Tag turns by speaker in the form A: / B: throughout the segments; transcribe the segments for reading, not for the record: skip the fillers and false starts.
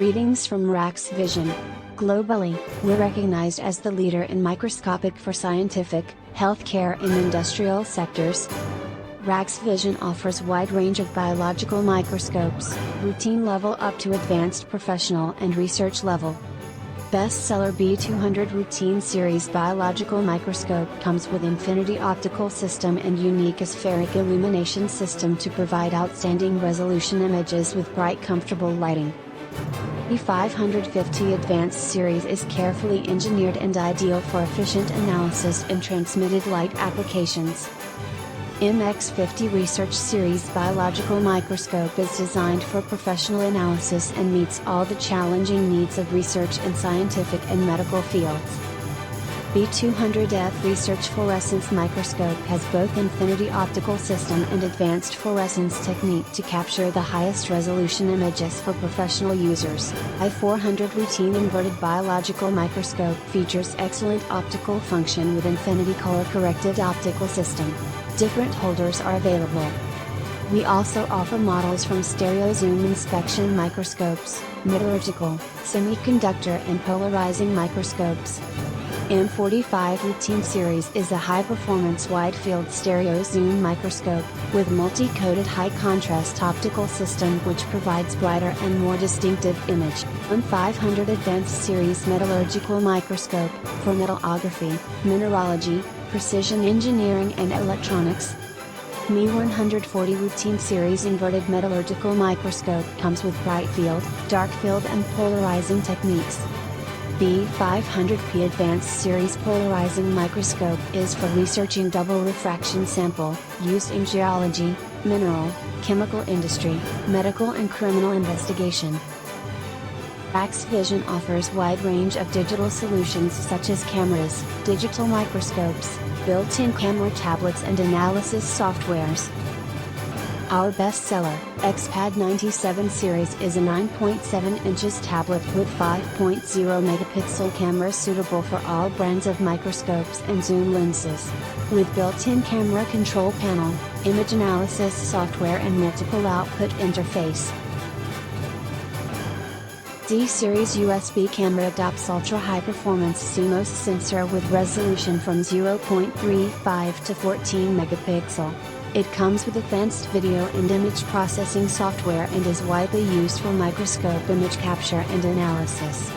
A: Greetings from RaxVision. Globally, we're recognized as the leader in microscopic for scientific, healthcare and industrial sectors. RaxVision offers wide range of biological microscopes, routine level up to advanced professional and research level. Bestseller B200 Routine Series Biological Microscope comes with infinity optical system and unique aspheric illumination system to provide outstanding resolution images with bright comfortable lighting. B550 Advanced Series is carefully engineered and ideal for efficient analysis and transmitted light applications. MX50 Research Series Biological Microscope is designed for professional analysis and meets all the challenging needs of research in scientific and medical fields. B200F Research Fluorescence Microscope has both infinity optical system and advanced fluorescence technique to capture the highest resolution images for professional users. I400 Routine Inverted Biological Microscope features excellent optical function with infinity color corrected optical system. Different holders are available. We also offer models from stereo zoom inspection microscopes, metallurgical, semiconductor and polarizing microscopes. M45 Routine Series is a high-performance wide-field stereo zoom microscope, with multi-coated high-contrast optical system which provides brighter and more distinctive image. M500 Advanced Series Metallurgical Microscope, for metallography, mineralogy, precision engineering and electronics. Me140 Routine Series Inverted Metallurgical Microscope comes with bright field, dark field and polarizing techniques. B500P Advanced Series Polarizing Microscope is for researching double refraction sample, used in geology, mineral, chemical industry, medical and criminal investigation. RaxVision offers wide range of digital solutions such as cameras, digital microscopes, built-in camera tablets and analysis softwares. Our bestseller, XPad 97 series is a 9.7 inches tablet with 5.0 megapixel camera suitable for all brands of microscopes and zoom lenses. With built-in camera control panel, image analysis software and multiple output interface. D-Series USB camera adopts ultra-high performance CMOS sensor with resolution from 0.35 to 14 megapixel. It comes with advanced video and image processing software and is widely used for microscope image capture and analysis.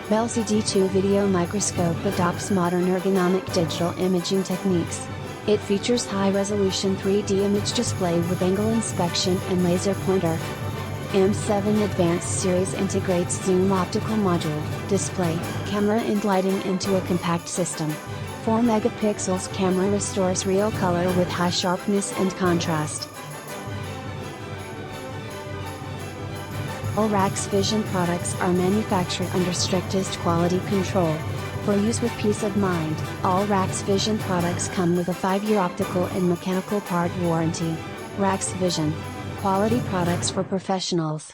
A: LCD2 video microscope adopts modern ergonomic digital imaging techniques. It features high-resolution 3D image display with angle inspection and laser pointer. M7 Advanced Series integrates zoom optical module, display, camera and lighting into a compact system. 4 megapixels camera restores real color with high sharpness and contrast. All RaxVision products are manufactured under strictest quality control. For use with peace of mind, all RaxVision products come with a 5-year optical and mechanical part warranty. RaxVision. Quality products for professionals.